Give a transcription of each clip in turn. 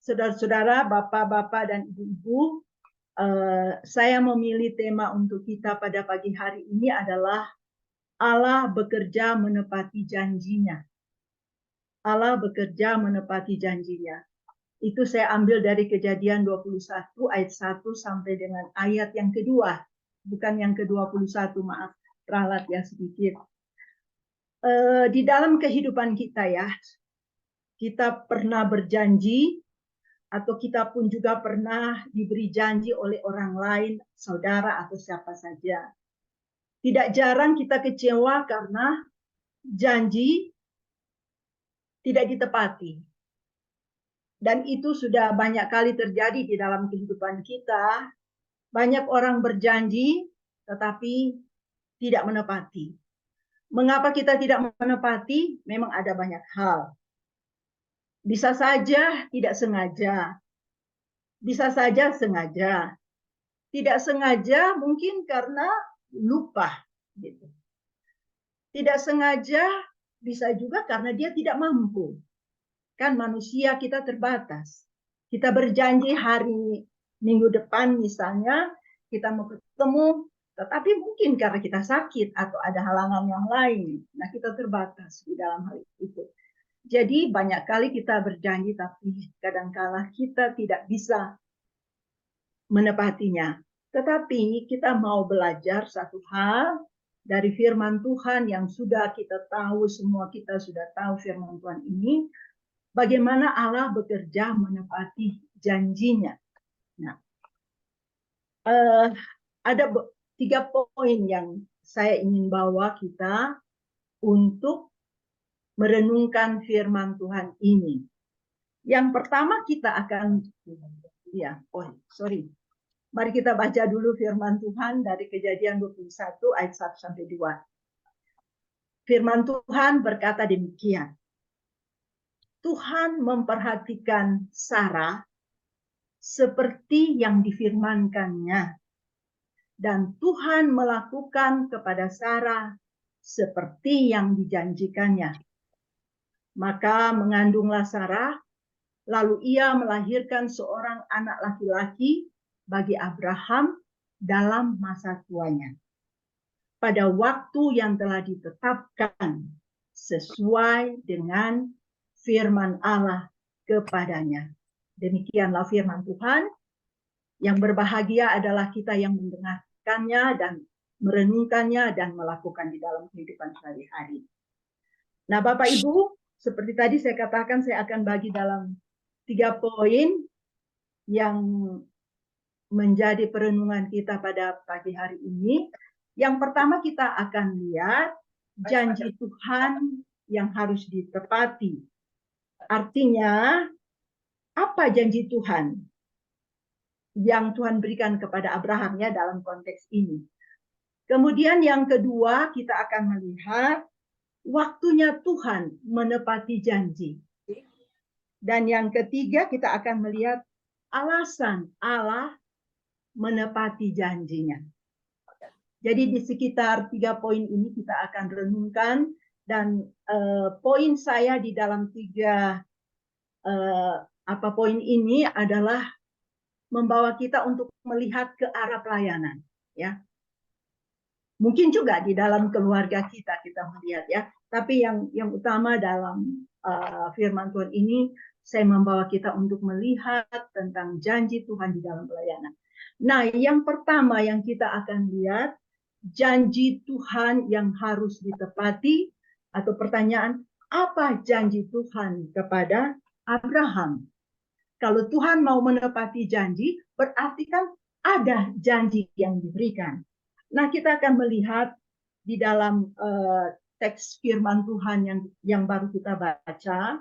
Saudara-saudara, bapak-bapak dan ibu-ibu, saya memilih tema untuk kita pada pagi hari ini adalah Allah bekerja menepati janjinya. Allah bekerja menepati janjinya. Itu saya ambil dari Kejadian 21 ayat 1 sampai dengan ayat yang kedua. Bukan yang ke-21, maaf, ralat ya sedikit. Di dalam kehidupan kita ya, kita pernah berjanji, atau kita pun juga pernah diberi janji oleh orang lain, saudara atau siapa saja. Tidak jarang kita kecewa karena janji tidak ditepati. Dan itu sudah banyak kali terjadi di dalam kehidupan kita. Banyak orang berjanji tetapi tidak menepati. Mengapa kita tidak menepati? Memang ada banyak hal. Bisa saja tidak sengaja. Bisa saja sengaja. Tidak sengaja mungkin karena lupa. Gitu. Tidak sengaja bisa juga karena dia tidak mampu. Kan manusia kita terbatas. Kita berjanji hari minggu depan misalnya kita mau ketemu, tetapi mungkin karena kita sakit atau ada halangan yang lain, nah kita terbatas di dalam hal itu. Jadi banyak kali kita berjanji tapi kadang-kala kita tidak bisa menepatinya. Tetapi kita mau belajar satu hal dari firman Tuhan yang sudah kita tahu, semua kita sudah tahu firman Tuhan ini, bagaimana Allah bekerja menepati janjinya. Nah, ada 3 poin yang saya ingin bawa kita untuk merenungkan firman Tuhan ini. Yang pertama kita akan, mari kita baca dulu firman Tuhan dari Kejadian 21 ayat 1 sampai 2. Firman Tuhan berkata demikian. Tuhan memperhatikan Sarah seperti yang difirmankannya. Dan Tuhan melakukan kepada Sarah seperti yang dijanjikannya. Maka mengandunglah Sarah, lalu ia melahirkan seorang anak laki-laki bagi Abraham dalam masa tuanya. Pada waktu yang telah ditetapkan sesuai dengan firman Allah kepadanya. Demikianlah firman Tuhan. Yang berbahagia adalah kita yang mendengarkannya dan merenungkannya dan melakukan di dalam kehidupan sehari-hari. Nah, Bapak Ibu, seperti tadi saya katakan, saya akan bagi dalam 3 poin yang menjadi perenungan kita pada pagi hari ini. Yang pertama kita akan lihat janji Tuhan yang harus ditepati. Artinya, apa janji Tuhan yang Tuhan berikan kepada Abraham ya dalam konteks ini. Kemudian yang kedua kita akan melihat waktunya Tuhan menepati janji. Dan yang ketiga kita akan melihat alasan Allah menepati janjinya. Jadi di sekitar 3 poin ini kita akan renungkan, dan poin saya di dalam 3 poin ini adalah membawa kita untuk melihat ke arah pelayanan, ya. Mungkin juga di dalam keluarga kita melihat ya, tapi yang utama dalam firman Tuhan ini saya membawa kita untuk melihat tentang janji Tuhan di dalam pelayanan. Nah, yang pertama yang kita akan lihat janji Tuhan yang harus ditepati, atau pertanyaan, apa janji Tuhan kepada Abraham? Kalau Tuhan mau menepati janji, berarti kan ada janji yang diberikan. Nah, kita akan melihat di dalam teks firman Tuhan yang baru kita baca.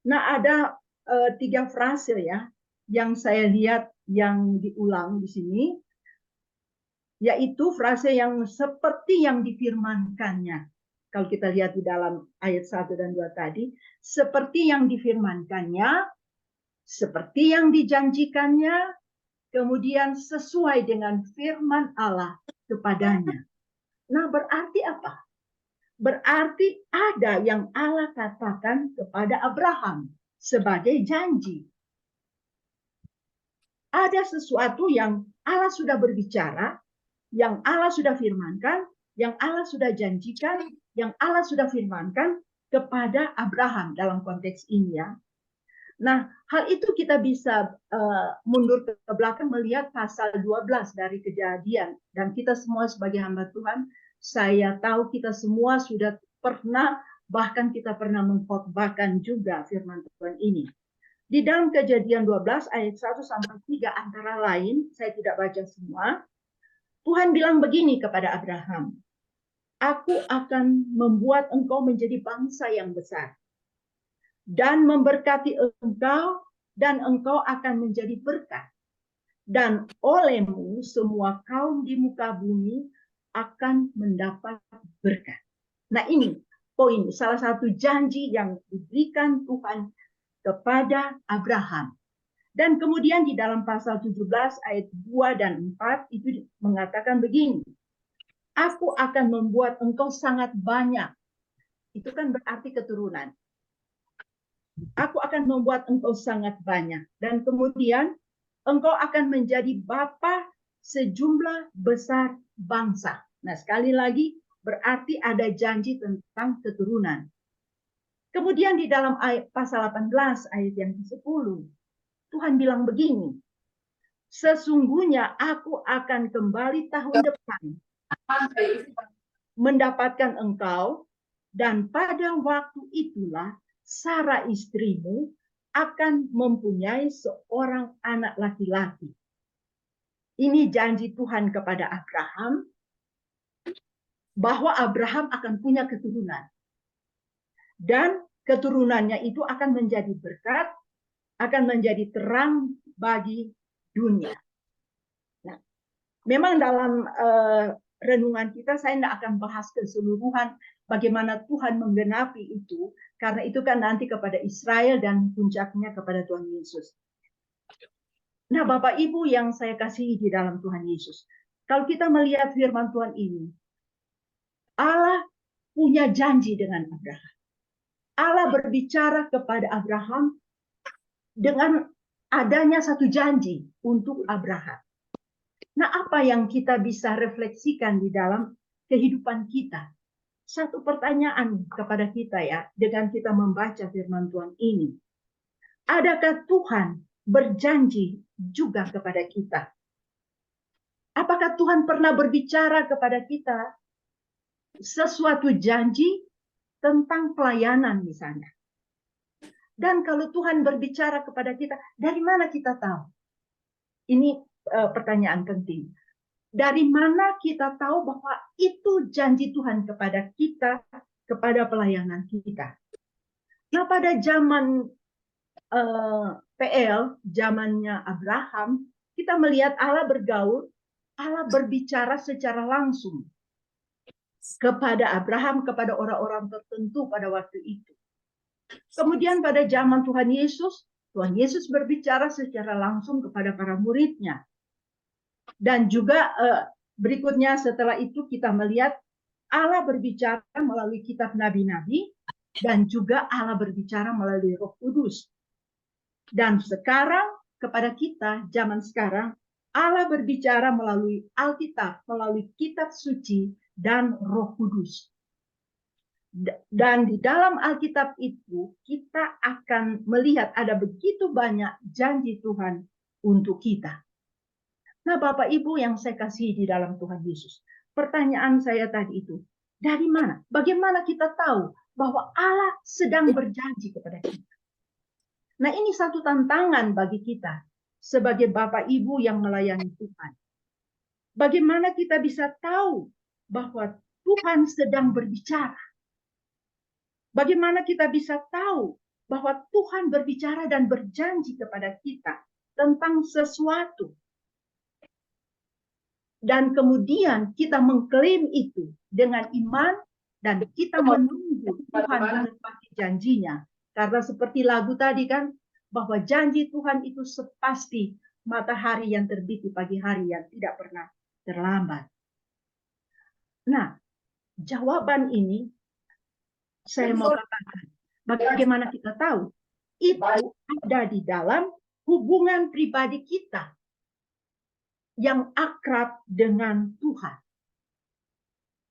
Nah, ada 3 frase ya yang saya lihat yang diulang di sini, yaitu frase yang seperti yang difirmankannya. Kalau kita lihat di dalam ayat 1 dan 2 tadi, seperti yang difirmankannya, seperti yang dijanjikannya, kemudian sesuai dengan firman Allah kepadanya. Nah, berarti apa? Berarti ada yang Allah katakan kepada Abraham. sebagai janji. Ada sesuatu yang Allah sudah berbicara, yang Allah sudah firmankan, yang Allah sudah janjikan, yang Allah sudah firmankan kepada Abraham dalam konteks ini ya. Nah, hal itu kita bisa mundur ke belakang melihat pasal 12 dari Kejadian. Dan kita semua sebagai hamba Tuhan, saya tahu kita semua sudah pernah, bahkan kita pernah mengkhotbahkan juga firman Tuhan ini. Di dalam Kejadian 12 ayat 1 sampai 3 antara lain, saya tidak baca semua, Tuhan bilang begini kepada Abraham, "Aku akan membuat engkau menjadi bangsa yang besar dan memberkati engkau, dan engkau akan menjadi berkat. Dan olehmu semua kaum di muka bumi akan mendapat berkat." Nah ini poin, salah satu janji yang diberikan Tuhan kepada Abraham. Dan kemudian di dalam pasal 17 ayat 2 dan 4 itu mengatakan begini, "Aku akan membuat engkau sangat banyak." Itu kan berarti keturunan. "Aku akan membuat engkau sangat banyak." Dan kemudian engkau akan menjadi bapa sejumlah besar bangsa. Nah sekali lagi berarti ada janji tentang keturunan. Kemudian di dalam ayat pasal 18 ayat yang ke-10, Tuhan bilang begini, "Sesungguhnya aku akan kembali tahun depan mendapatkan engkau, dan pada waktu itulah Sarah istrimu akan mempunyai seorang anak laki-laki." Ini janji Tuhan kepada Abraham, bahwa Abraham akan punya keturunan. Dan keturunannya itu akan menjadi berkat, akan menjadi terang bagi dunia. Nah, memang dalam renungan kita saya tidak akan bahas keseluruhan bagaimana Tuhan menggenapi itu, karena itu kan nanti kepada Israel dan puncaknya kepada Tuhan Yesus. Nah, Bapak Ibu yang saya kasihi di dalam Tuhan Yesus, kalau kita melihat firman Tuhan ini, Allah punya janji dengan Abraham. Allah berbicara kepada Abraham dengan adanya satu janji untuk Abraham. Nah, apa yang kita bisa refleksikan di dalam kehidupan kita? Satu pertanyaan kepada kita ya, dengan kita membaca firman Tuhan ini. Adakah Tuhan berjanji juga kepada kita? Apakah Tuhan pernah berbicara kepada kita sesuatu janji tentang pelayanan misalnya? Dan kalau Tuhan berbicara kepada kita, dari mana kita tahu? Ini pertanyaan penting. Dari mana kita tahu bahwa itu janji Tuhan kepada kita, kepada pelayanan kita? Nah, pada zaman PL, zamannya Abraham, kita melihat Allah bergaul, Allah berbicara secara langsung kepada Abraham, kepada orang-orang tertentu pada waktu itu. Kemudian pada zaman Tuhan Yesus berbicara secara langsung kepada para muridnya. Dan juga berikutnya setelah itu kita melihat Allah berbicara melalui kitab nabi-nabi, dan juga Allah berbicara melalui Roh Kudus. Dan sekarang kepada kita, zaman sekarang, Allah berbicara melalui Alkitab, melalui kitab suci dan Roh Kudus. Dan di dalam Alkitab itu kita akan melihat ada begitu banyak janji Tuhan untuk kita. Nah, Bapak Ibu yang saya kasihi di dalam Tuhan Yesus, pertanyaan saya tadi itu, dari mana? Bagaimana kita tahu bahwa Allah sedang berjanji kepada kita? Nah, ini satu tantangan bagi kita sebagai Bapak Ibu yang melayani Tuhan. Bagaimana kita bisa tahu bahwa Tuhan sedang berbicara? Bagaimana kita bisa tahu bahwa Tuhan berbicara dan berjanji kepada kita tentang sesuatu? Dan kemudian kita mengklaim itu dengan iman dan kita menunggu Tuhan menepati janjinya. Karena seperti lagu tadi kan, bahwa janji Tuhan itu sepasti matahari yang terbit di pagi hari yang tidak pernah terlambat. Nah, jawaban ini saya mau katakan, bagaimana kita tahu itu ada di dalam hubungan pribadi kita yang akrab dengan Tuhan.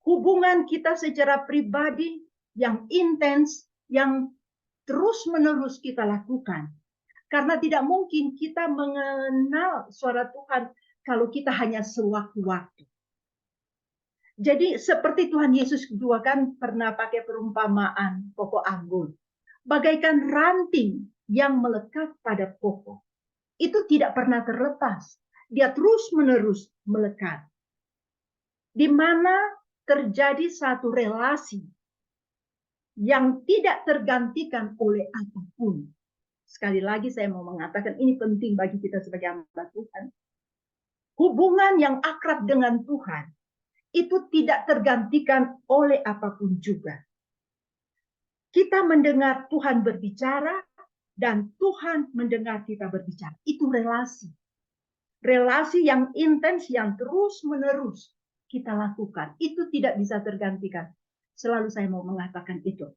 Hubungan kita secara pribadi yang intens, yang terus-menerus kita lakukan. Karena tidak mungkin kita mengenal suara Tuhan kalau kita hanya sewaktu-waktu. Jadi seperti Tuhan Yesus juga kan pernah pakai perumpamaan pokok anggur. Bagaikan ranting yang melekat pada pokok. Itu tidak pernah terlepas. Dia terus-menerus melekat. Di mana terjadi satu relasi yang tidak tergantikan oleh apapun. Sekali lagi saya mau mengatakan ini penting bagi kita sebagai hamba Tuhan. Hubungan yang akrab dengan Tuhan itu tidak tergantikan oleh apapun juga. Kita mendengar Tuhan berbicara dan Tuhan mendengar kita berbicara. Itu relasi. Relasi yang intens, yang terus-menerus kita lakukan. Itu tidak bisa tergantikan. Selalu saya mau mengatakan itu.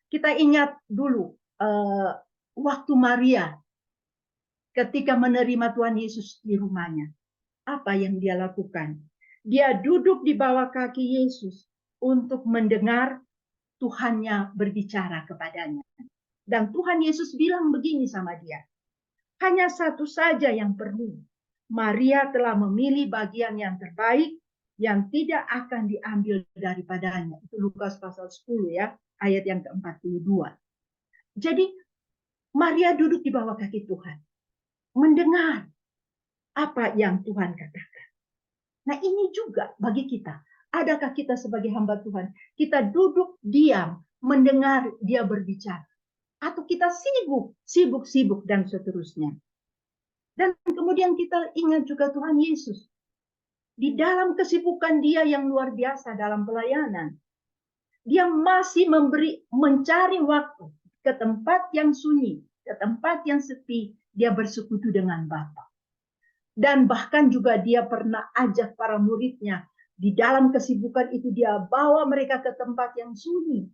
Kita ingat dulu waktu Maria ketika menerima Tuhan Yesus di rumahnya. Apa yang dia lakukan? Dia duduk di bawah kaki Yesus untuk mendengar Tuhannya berbicara kepadanya. Dan Tuhan Yesus bilang begini sama dia. Hanya satu saja yang perlu. Maria telah memilih bagian yang terbaik yang tidak akan diambil daripadanya. Itu Lukas pasal 10 ya, ayat yang ke-42. Jadi Maria duduk di bawah kaki Tuhan. Mendengar apa yang Tuhan katakan. Nah ini juga bagi kita. Adakah kita sebagai hamba Tuhan, kita duduk diam, mendengar dia berbicara. Atau kita sibuk, dan seterusnya. Dan kemudian kita ingat juga Tuhan Yesus. Di dalam kesibukan dia yang luar biasa dalam pelayanan. Dia masih mencari waktu ke tempat yang sunyi, ke tempat yang sepi, dia bersekutu dengan Bapa. Dan bahkan juga dia pernah ajak para muridnya, di dalam kesibukan itu dia bawa mereka ke tempat yang sunyi,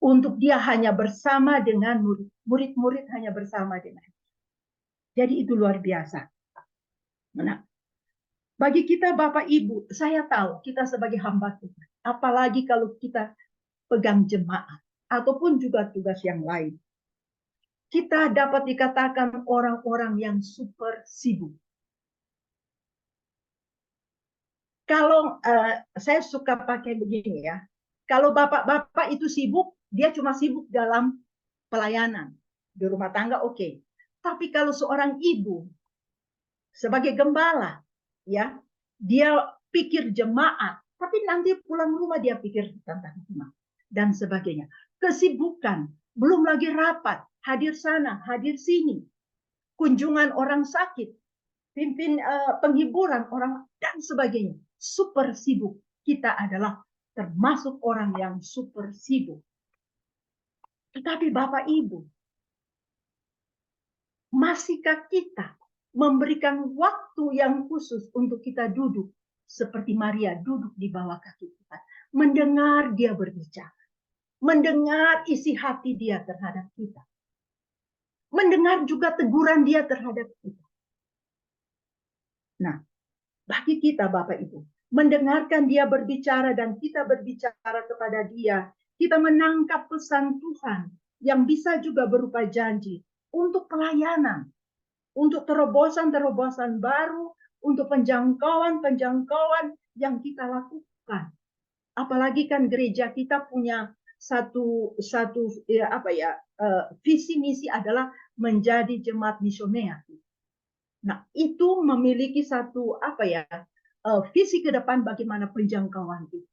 untuk dia hanya bersama dengan murid-murid hanya bersama dengan. Jadi itu luar biasa. Nah, bagi kita Bapak Ibu, saya tahu kita sebagai hamba Tuhan, apalagi kalau kita pegang jemaat, ataupun juga tugas yang lain. Kita dapat dikatakan orang-orang yang super sibuk. Kalau saya suka pakai begini ya, kalau bapak-bapak itu sibuk, dia cuma sibuk dalam pelayanan. Di rumah tangga oke. Tapi kalau seorang ibu, sebagai gembala, ya dia pikir jemaat, tapi nanti pulang rumah dia pikir tentang jemaat dan sebagainya. Kesibukan, belum lagi rapat, hadir sana, hadir sini, kunjungan orang sakit, pimpin penghiburan orang dan sebagainya. Super sibuk. Kita adalah termasuk orang yang super sibuk. Tetapi Bapak Ibu, masihkah kita memberikan waktu yang khusus untuk kita duduk seperti Maria duduk di bawah kaki Tuhan, mendengar dia berbicara, mendengar isi hati dia terhadap kita, mendengar juga teguran dia terhadap kita. Nah, bagi kita Bapak Ibu, mendengarkan dia berbicara dan kita berbicara kepada dia, kita menangkap pesan Tuhan yang bisa juga berupa janji untuk pelayanan, untuk terobosan-terobosan baru, untuk penjangkauan-penjangkauan yang kita lakukan. Apalagi kan gereja kita punya satu visi misi adalah menjadi jemaat misioner. Nah, itu memiliki satu visi ke depan bagaimana penjangkauan itu.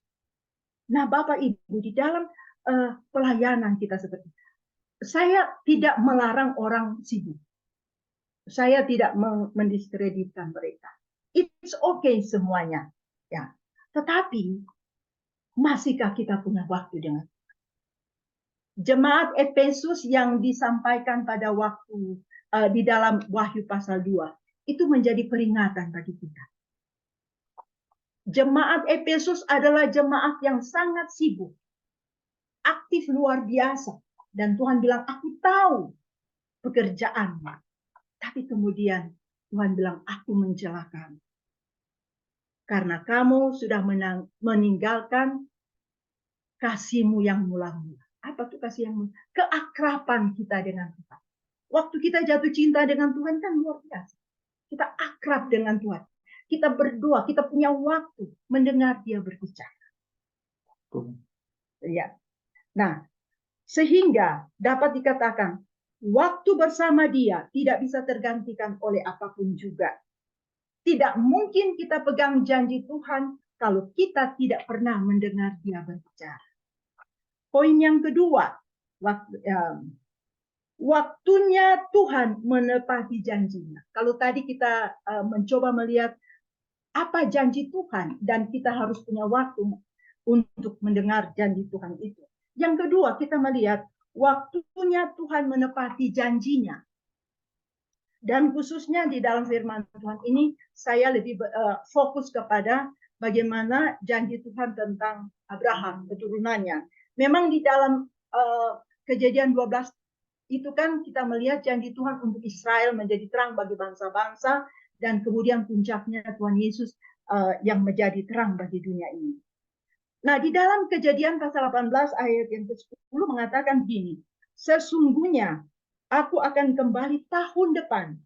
Nah, Bapak Ibu, di dalam pelayanan kita seperti itu, saya tidak melarang orang sibuk. Saya tidak mendiskreditkan mereka. It's okay semuanya. Ya. Tetapi, masihkah kita punya waktu dengan jemaat Efesus yang disampaikan pada waktu di dalam Wahyu pasal 2, itu menjadi peringatan bagi kita. Jemaat Efesus adalah jemaat yang sangat sibuk, aktif luar biasa. Dan Tuhan bilang, aku tahu pekerjaanmu. Tapi kemudian Tuhan bilang, aku mencelakan. Karena kamu sudah meninggalkan kasihmu yang mula-mula. Apa tuh kasih yang mula? Keakraban kita dengan Tuhan. Waktu kita jatuh cinta dengan Tuhan kan luar biasa. Kita akrab dengan Tuhan. Kita berdoa, kita punya waktu mendengar dia berbicara. Ya. Nah, sehingga dapat dikatakan waktu bersama dia tidak bisa tergantikan oleh apapun juga. Tidak mungkin kita pegang janji Tuhan kalau kita tidak pernah mendengar dia berbicara. Poin yang kedua, waktunya Tuhan menepati janjinya. Kalau tadi kita mencoba melihat apa janji Tuhan dan kita harus punya waktu untuk mendengar janji Tuhan itu. Yang kedua, kita melihat waktunya Tuhan menepati janjinya. Dan khususnya di dalam firman Tuhan ini, saya lebih fokus kepada bagaimana janji Tuhan tentang Abraham, keturunannya. Memang di dalam Kejadian 12 itu kan kita melihat janji Tuhan untuk Israel menjadi terang bagi bangsa-bangsa, dan kemudian puncaknya Tuhan Yesus yang menjadi terang bagi dunia ini. Nah, di dalam Kejadian pasal 18 ayat yang ke-10 mengatakan begini, sesungguhnya aku akan kembali tahun depan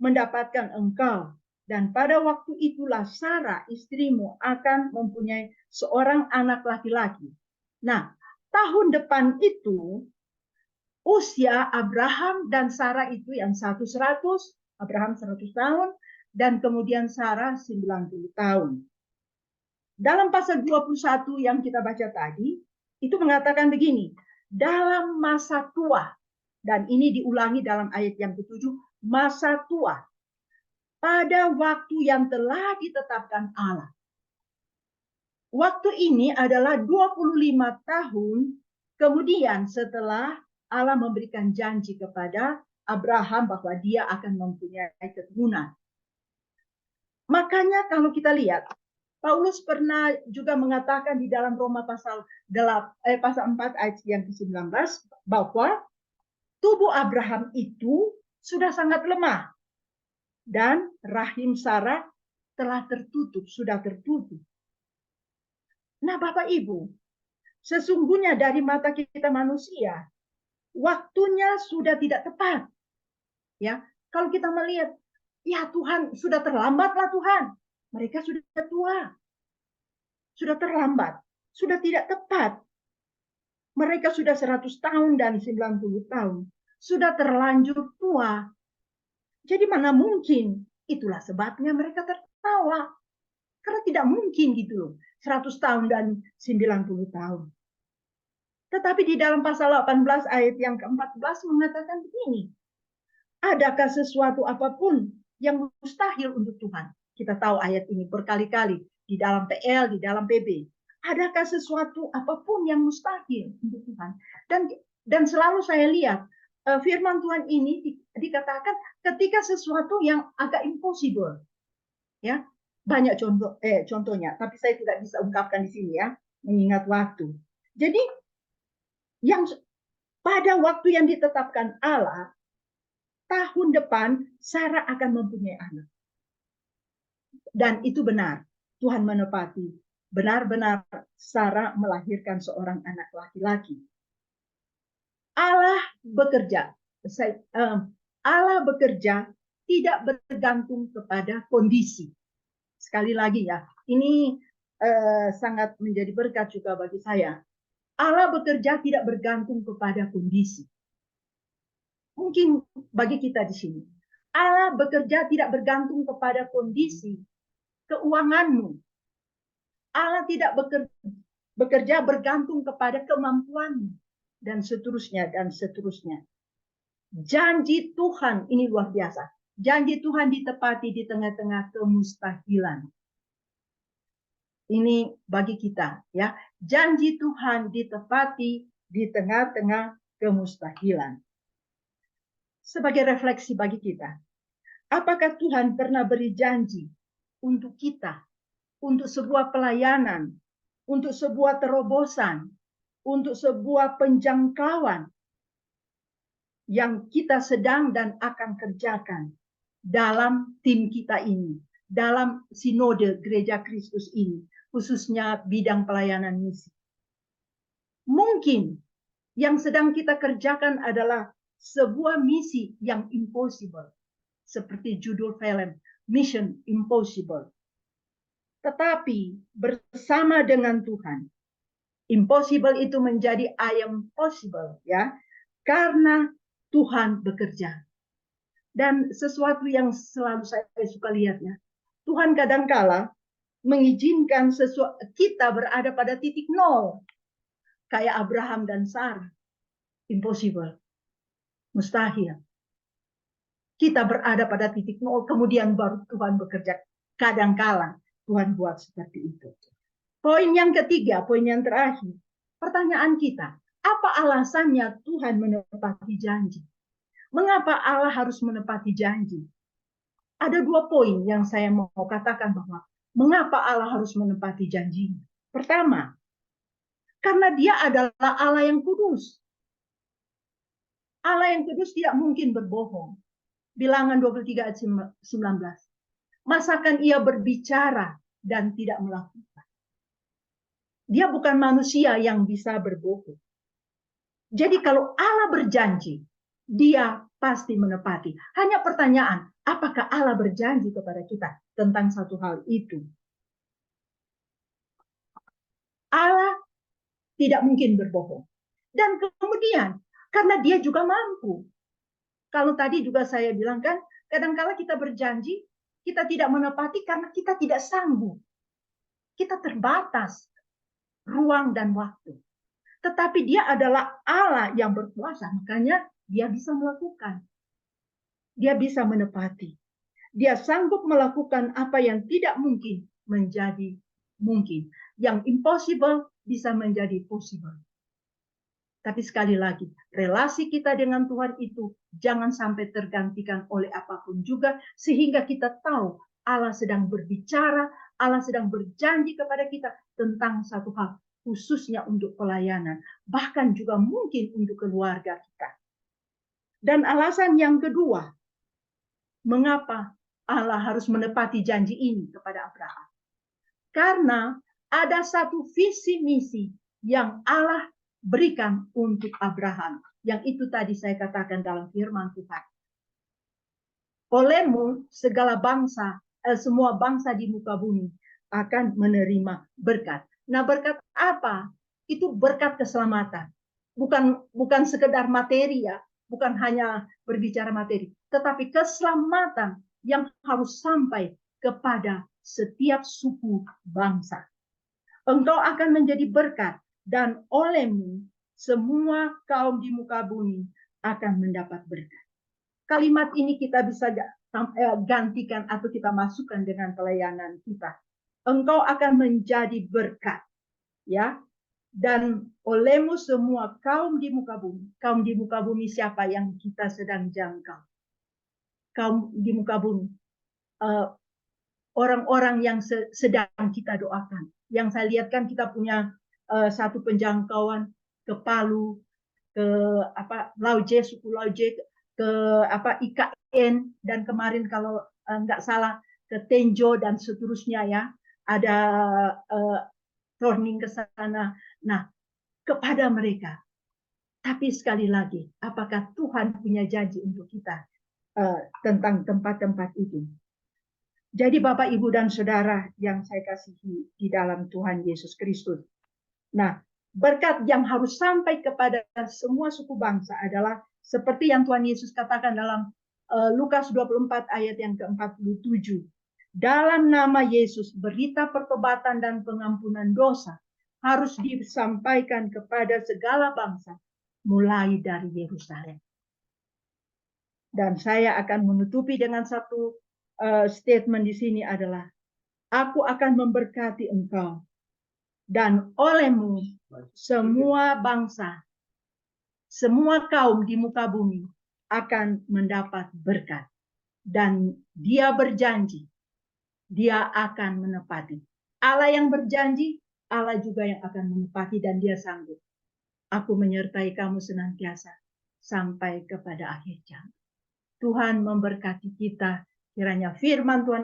mendapatkan engkau, dan pada waktu itulah Sarah istrimu akan mempunyai seorang anak laki-laki. Nah, tahun depan itu usia Abraham dan Sarah itu yang satu 100, Abraham 100 tahun, dan kemudian Sarah 90 tahun. Dalam pasal 21 yang kita baca tadi, itu mengatakan begini, dalam masa tua, dan ini diulangi dalam ayat yang ke-7, masa tua, pada waktu yang telah ditetapkan Allah. Waktu ini adalah 25 tahun kemudian setelah Allah memberikan janji kepada Abraham bahwa dia akan mempunyai keturunan. Makanya kalau kita lihat, Paulus pernah juga mengatakan di dalam Roma pasal 4 ayat yang ke-19 bahwa tubuh Abraham itu sudah sangat lemah dan rahim Sarah telah tertutup, sudah tertutup. Nah, Bapak Ibu, sesungguhnya dari mata kita manusia, waktunya sudah tidak tepat. Ya, kalau kita melihat, ya Tuhan, sudah terlambatlah Tuhan. Mereka sudah tua. Sudah terlambat, sudah tidak tepat. Mereka sudah 100 tahun dan 90 tahun. Sudah terlanjur tua. Jadi mana mungkin? Itulah sebabnya mereka tertawa. Karena tidak mungkin gitu loh. 100 tahun dan 90 tahun. Tetapi di dalam pasal 18 ayat yang ke-14 mengatakan begini. Adakah sesuatu apapun yang mustahil untuk Tuhan? Kita tahu ayat ini berkali-kali di dalam PL, di dalam PB. Adakah sesuatu apapun yang mustahil untuk Tuhan? Dan selalu saya lihat firman Tuhan ini dikatakan ketika sesuatu yang agak impossible. Ya, banyak contohnya, tapi saya tidak bisa ungkapkan di sini ya, mengingat waktu. Jadi yang pada waktu yang ditetapkan Allah, tahun depan Sarah akan mempunyai anak. Dan itu benar, Tuhan menepati. Benar-benar Sarah melahirkan seorang anak laki-laki. Allah bekerja. Allah bekerja tidak bergantung kepada kondisi. Sekali lagi ya, ini sangat menjadi berkat juga bagi saya. Allah bekerja tidak bergantung kepada kondisi. Mungkin bagi kita di sini, Allah bekerja tidak bergantung kepada kondisi keuanganmu. Allah tidak bekerja bergantung kepada kemampuanmu, dan seterusnya, dan seterusnya. Janji Tuhan ini luar biasa. Janji Tuhan ditepati di tengah-tengah kemustahilan. Ini bagi kita, ya. Janji Tuhan ditepati di tengah-tengah kemustahilan. Sebagai refleksi bagi kita, apakah Tuhan pernah beri janji untuk kita, untuk sebuah pelayanan, untuk sebuah terobosan, untuk sebuah penjangkauan? yang kita sedang dan akan kerjakan dalam tim kita ini, dalam sinode Gereja Kristus ini, khususnya bidang pelayanan misi. Mungkin yang sedang kita kerjakan adalah sebuah misi yang impossible, seperti judul film Mission Impossible. Tetapi bersama dengan Tuhan, impossible itu menjadi I am possible, ya, karena Tuhan bekerja. Dan sesuatu yang selalu saya suka lihat, ya, Tuhan kadangkala mengizinkan kita berada pada titik nol, kayak Abraham dan Sarah. Impossible, mustahil. Kita berada pada titik nol, kemudian baru Tuhan bekerja. Kadangkala Tuhan buat seperti itu. Poin yang ketiga, poin yang terakhir, pertanyaan kita, apa alasannya Tuhan menepati janji? Mengapa Allah harus menepati janji? Ada 2 poin yang saya mau katakan bahwa mengapa Allah harus menepati janjinya. Pertama, karena Dia adalah Allah yang kudus. Allah yang kudus tidak mungkin berbohong. Bilangan 23 ayat 19. Masakan Ia berbicara dan tidak melakukan? Dia bukan manusia yang bisa berbohong. Jadi kalau Allah berjanji, Dia pasti menepati. Hanya pertanyaan, apakah Allah berjanji kepada kita tentang satu hal itu? Allah tidak mungkin berbohong. Dan kemudian, karena Dia juga mampu. Kalau tadi juga saya bilang kan, kadang-kala kita berjanji, kita tidak menepati karena kita tidak sanggup. Kita terbatas ruang dan waktu. Tetapi Dia adalah Allah yang berkuasa, makanya Dia bisa melakukan. Dia bisa menepati. Dia sanggup melakukan apa yang tidak mungkin menjadi mungkin. Yang impossible bisa menjadi possible. Tapi sekali lagi, relasi kita dengan Tuhan itu jangan sampai tergantikan oleh apapun juga, sehingga kita tahu Allah sedang berbicara, Allah sedang berjanji kepada kita tentang satu hal, khususnya untuk pelayanan, bahkan juga mungkin untuk keluarga kita. Dan alasan yang kedua, mengapa Allah harus menepati janji ini kepada Abraham? Karena ada satu visi misi yang Allah berikan untuk Abraham. Yang itu tadi saya katakan dalam firman Tuhan. Olehmu segala bangsa, semua bangsa di muka bumi akan menerima berkat. Nah, berkat apa? Itu berkat keselamatan. Bukan sekedar materi, ya, bukan hanya berbicara materi, tetapi keselamatan yang harus sampai kepada setiap suku bangsa. Engkau akan menjadi berkat, dan olehmu semua kaum di muka bumi akan mendapat berkat. Kalimat ini kita bisa gantikan atau kita masukkan dengan pelayanan kita. Engkau akan menjadi berkat, ya. Dan olehmu semua kaum di muka bumi. Kaum di muka bumi siapa yang kita sedang jangkau? Kaum di muka bumi. Orang-orang yang sedang kita doakan. Yang saya lihat kan kita punya satu penjangkauan ke Palu, ke Lauje, suku Lauje, ke IKN, dan kemarin kalau nggak salah ke Tenjo dan seterusnya, ya. Ada turning ke sana. Nah, kepada mereka. Tapi sekali lagi, apakah Tuhan punya janji untuk kita tentang tempat-tempat itu? Jadi Bapak, Ibu, dan Saudara yang saya kasihi di dalam Tuhan Yesus Kristus. Nah, berkat yang harus sampai kepada semua suku bangsa adalah seperti yang Tuhan Yesus katakan dalam Lukas 24 ayat yang ke-47. Dalam nama Yesus, berita pertobatan dan pengampunan dosa harus disampaikan kepada segala bangsa, mulai dari Yerusalem. Dan saya akan menutupi dengan satu statement di sini adalah, aku akan memberkati engkau, dan olehmu semua bangsa, semua kaum di muka bumi akan mendapat berkat. Dan Dia berjanji, Dia akan menepati. Allah yang berjanji, Allah juga yang akan menepati, dan Dia sanggup. Aku menyertai kamu senantiasa sampai kepada akhir zaman. Tuhan memberkati kita, kiranya firman Tuhan